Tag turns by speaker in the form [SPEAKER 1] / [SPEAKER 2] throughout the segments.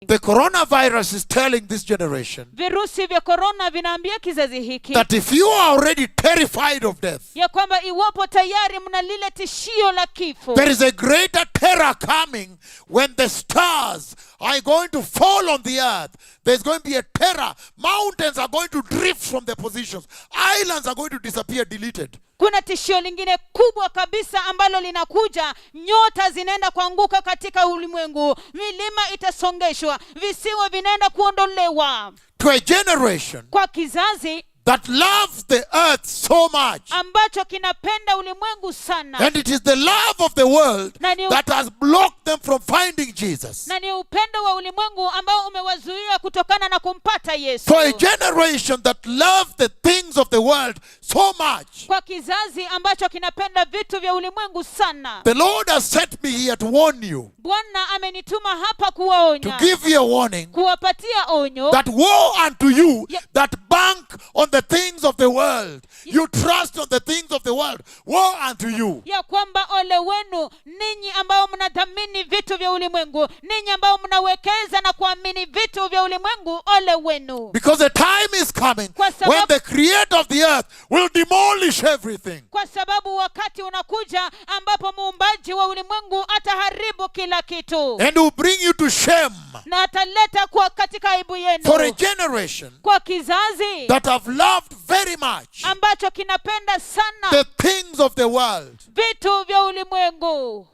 [SPEAKER 1] The coronavirus is telling this generation
[SPEAKER 2] Virusi vya corona vinaambia kizazi hiki
[SPEAKER 1] that if you are already terrified of death,
[SPEAKER 2] ya kwamba iwapo tayari mna lile tishio la kifo,
[SPEAKER 1] there is a greater terror coming when the stars are going to fall on the earth. There's going to be a terror. Mountains are going to drift from their positions. Islands are going to disappear, deleted.
[SPEAKER 2] kuna tishio lingine kubwa kabisa ambalo linakuja. Nyota zinaenda kuanguka katika ulimwengu, milima itasongeshwa, visiwa vinaenda kuondolewa.
[SPEAKER 1] To a generation
[SPEAKER 2] Kwa kizazi
[SPEAKER 1] that loves the earth so much.
[SPEAKER 2] ambacho kinapenda ulimwengu sana,
[SPEAKER 1] And it is the love of the world
[SPEAKER 2] Na ni-
[SPEAKER 1] that has blocked them from finding Jesus.
[SPEAKER 2] na ni upendo wa ulimwengu ambao umewazuia kutokana na kumpata Yesu.
[SPEAKER 1] For a generation that loves the things of the world so much,
[SPEAKER 2] Kwa kizazi ambacho kinapenda vitu vya ulimwengu sana,
[SPEAKER 1] the Lord has sent me here to warn you,
[SPEAKER 2] Bwana amenituma hapa
[SPEAKER 1] to
[SPEAKER 2] kuwaonya,
[SPEAKER 1] give you a warning,
[SPEAKER 2] kuwapatia onyo
[SPEAKER 1] that woe unto you
[SPEAKER 2] Yeah.
[SPEAKER 1] that bank on the things of the world. You trust on the things of the world. Woe unto you.
[SPEAKER 2] ya kwamba ole wenu ninyi ambao mnadhamini vitu vya ulimwengu, ninyi ambao mnawekeza na kuamini vitu vya ulimwengu, ole wenu.
[SPEAKER 1] Because the time is coming
[SPEAKER 2] Kwa sababu-
[SPEAKER 1] when the creator of the earth will demolish everything.
[SPEAKER 2] Kwa sababu wakati unakuja ambapo muumbaji wa ulimwengu ataharibu kila kitu,
[SPEAKER 1] And will bring you to shame.
[SPEAKER 2] na ataleta kwa katika aibu
[SPEAKER 1] For a
[SPEAKER 2] yenu.
[SPEAKER 1] generation
[SPEAKER 2] Kwa kizazi
[SPEAKER 1] that have loved very much
[SPEAKER 2] ambacho kinapenda sana
[SPEAKER 1] the things of the world.
[SPEAKER 2] vitu vya ulimwengu.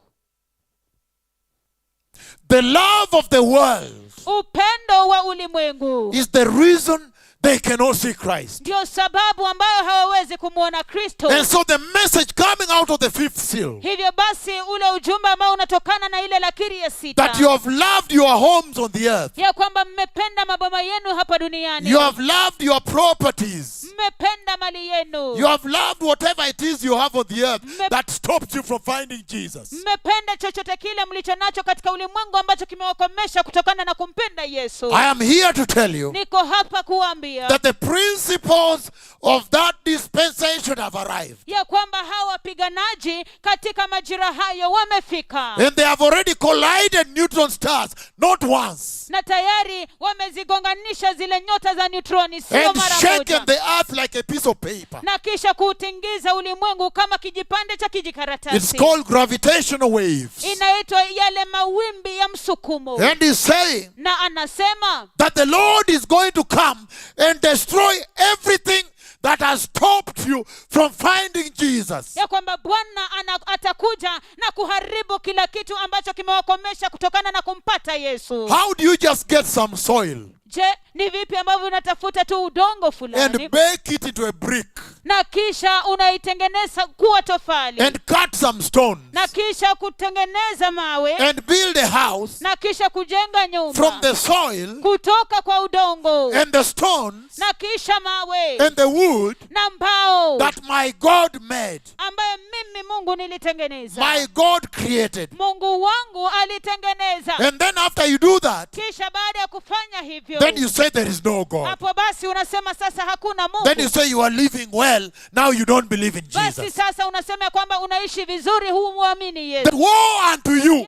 [SPEAKER 1] The love of the world
[SPEAKER 2] Upendo wa ulimwengu
[SPEAKER 1] is the reason they cannot see Christ.
[SPEAKER 2] ndio sababu ambayo hawawezi kumwona Kristo.
[SPEAKER 1] And so the message coming out of the fifth seal,
[SPEAKER 2] Hivyo basi ule ujumbe ambao unatokana na ile lakiri ya sita,
[SPEAKER 1] that you have loved your homes on the earth,
[SPEAKER 2] ya kwamba mmependa maboma yenu hapa duniani,
[SPEAKER 1] you have loved your properties,
[SPEAKER 2] mmependa mali yenu,
[SPEAKER 1] you have loved whatever it is you have on the earth
[SPEAKER 2] Me-
[SPEAKER 1] that stops you from finding Jesus.
[SPEAKER 2] mmependa chochote kile mlicho nacho katika ulimwengu ambacho kimewakomesha kutokana na kumpenda Yesu.
[SPEAKER 1] I am here to tell you
[SPEAKER 2] Niko hapa kuambia
[SPEAKER 1] that the principles of that dispensation have arrived.
[SPEAKER 2] ya kwamba hawa wapiganaji katika majira hayo wamefika,
[SPEAKER 1] And they have already collided neutron stars, not once,
[SPEAKER 2] na tayari wamezigonganisha zile nyota za neutroni, sio
[SPEAKER 1] and
[SPEAKER 2] mara
[SPEAKER 1] shaken
[SPEAKER 2] moja,
[SPEAKER 1] the earth like a piece of paper.
[SPEAKER 2] na kisha kuutingiza ulimwengu kama kijipande cha
[SPEAKER 1] It's
[SPEAKER 2] kijikaratasi.
[SPEAKER 1] called gravitational waves.
[SPEAKER 2] Inaitwa yale mawimbi ya msukumo.
[SPEAKER 1] And he's saying
[SPEAKER 2] Na anasema
[SPEAKER 1] that the Lord is going to come and destroy everything that has stopped you from finding Jesus.
[SPEAKER 2] ya kwamba Bwana atakuja na kuharibu kila kitu ambacho kimewakomesha kutokana na kumpata Yesu.
[SPEAKER 1] How do you just get some soil
[SPEAKER 2] Je, ni vipi ambavyo unatafuta tu udongo fulani
[SPEAKER 1] and bake it into a brick
[SPEAKER 2] na kisha unaitengeneza kuwa tofali
[SPEAKER 1] and cut some stones
[SPEAKER 2] na kisha kutengeneza mawe
[SPEAKER 1] and build a house
[SPEAKER 2] na kisha kujenga nyumba
[SPEAKER 1] from the soil
[SPEAKER 2] kutoka kwa udongo
[SPEAKER 1] and the stones
[SPEAKER 2] na kisha mawe
[SPEAKER 1] and the wood
[SPEAKER 2] na mbao
[SPEAKER 1] that my God made,
[SPEAKER 2] ambayo mimi Mungu nilitengeneza,
[SPEAKER 1] my God created?
[SPEAKER 2] Mungu wangu alitengeneza.
[SPEAKER 1] And then after you do that,
[SPEAKER 2] Kisha baada ya kufanya hivyo,
[SPEAKER 1] then you say there is no God.
[SPEAKER 2] hapo basi unasema sasa hakuna
[SPEAKER 1] Then you
[SPEAKER 2] Mungu.
[SPEAKER 1] say you are living well, now you don't believe in
[SPEAKER 2] Basi
[SPEAKER 1] Jesus.
[SPEAKER 2] sasa unasema kwamba unaishi vizuri, humwamini Yesu.
[SPEAKER 1] That woe unto you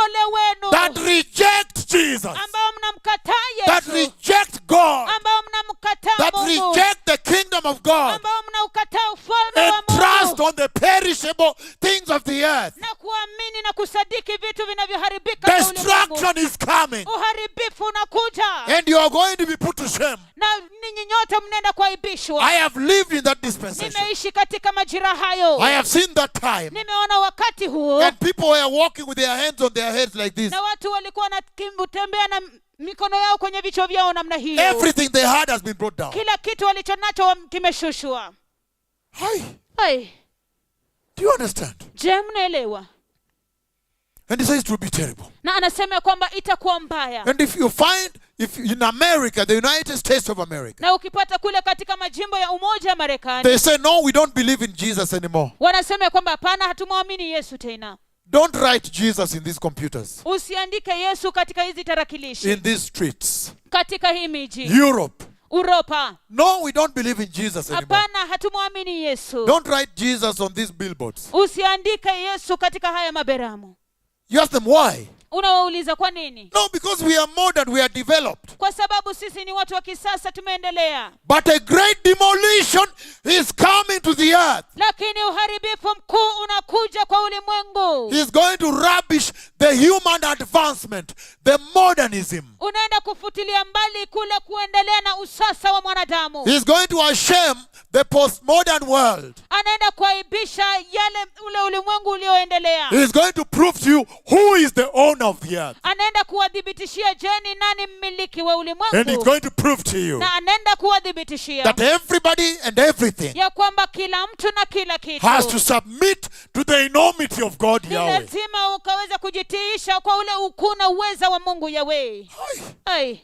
[SPEAKER 2] Ole wenu
[SPEAKER 1] that reject Jesus,
[SPEAKER 2] ambao mnamkataa
[SPEAKER 1] that
[SPEAKER 2] Yesu,
[SPEAKER 1] reject God,
[SPEAKER 2] ambao mnamkataa
[SPEAKER 1] that
[SPEAKER 2] Mungu,
[SPEAKER 1] reject the kingdom of God,
[SPEAKER 2] ambao mnaukataa ufalme wa
[SPEAKER 1] and trust
[SPEAKER 2] Mungu
[SPEAKER 1] on the perishable things of the earth.
[SPEAKER 2] na kuamini na kusadiki vitu vinavyoharibika vya ulimwengu.
[SPEAKER 1] Destruction is coming,
[SPEAKER 2] Uharibifu unakuja
[SPEAKER 1] and you are going to be put to shame.
[SPEAKER 2] na ninyi nyote mnaenda kuaibishwa.
[SPEAKER 1] I have lived in that dispensation.
[SPEAKER 2] Nimeishi katika majira hayo,
[SPEAKER 1] I have seen that time.
[SPEAKER 2] nimeona wakati huo,
[SPEAKER 1] And people were walking with their hands on their heads like this.
[SPEAKER 2] na watu walikuwa wanatembea na mikono yao kwenye vichwa vyao namna hiyo.
[SPEAKER 1] Everything they had has been brought down.
[SPEAKER 2] Kila kitu walicho nacho kimeshushwa.
[SPEAKER 1] Hi.
[SPEAKER 2] Hai,
[SPEAKER 1] Do you understand?
[SPEAKER 2] je, mnaelewa?
[SPEAKER 1] And he says it will be terrible.
[SPEAKER 2] Na anasema kwamba itakuwa mbaya.
[SPEAKER 1] And if in America, the United States of America,
[SPEAKER 2] Na ukipata kule katika majimbo ya Umoja wa Marekani,
[SPEAKER 1] they say, no, we don't believe in Jesus anymore.
[SPEAKER 2] wanasema kwamba hapana, hatumwamini Yesu tena.
[SPEAKER 1] Don't write Jesus in these computers,
[SPEAKER 2] Usiandike Yesu katika hizi tarakilishi,
[SPEAKER 1] in these streets.
[SPEAKER 2] katika hii miji.
[SPEAKER 1] Europe,
[SPEAKER 2] Uropa,
[SPEAKER 1] no, we don't believe in Jesus anymore.
[SPEAKER 2] hapana, hatumwamini Yesu.
[SPEAKER 1] Don't write Jesus on these billboards.
[SPEAKER 2] Usiandike Yesu katika haya maberamu.
[SPEAKER 1] You ask them why.
[SPEAKER 2] Unawauliza kwa nini?
[SPEAKER 1] No, because we are modern, we are developed.
[SPEAKER 2] Kwa sababu sisi ni watu wa kisasa, tumeendelea.
[SPEAKER 1] But a great demolition is coming to the earth.
[SPEAKER 2] Lakini uharibifu mkuu unakuja kwa ulimwengu.
[SPEAKER 1] He's going to rubbish the human advancement, the modernism.
[SPEAKER 2] Unaenda kufutilia mbali kule kuendelea na usasa wa mwanadamu.
[SPEAKER 1] He's going to shame the postmodern world.
[SPEAKER 2] Anaenda kuaibisha ule ulimwengu ulioendelea.
[SPEAKER 1] He's going to prove to you who is the owner of the earth.
[SPEAKER 2] Anaenda kuwadhibitishia ni nani mmiliki wa ulimwengu.
[SPEAKER 1] And he's going to prove to you
[SPEAKER 2] na anaenda kuwadhibitishia
[SPEAKER 1] that everybody and everything
[SPEAKER 2] ya kwamba kila mtu na kila kitu
[SPEAKER 1] has to submit to the enormity of God
[SPEAKER 2] ni
[SPEAKER 1] Yahweh.
[SPEAKER 2] lazima ukaweza kujitiisha kwa ule ukuu na uweza wa Mungu Yahweh. Ai.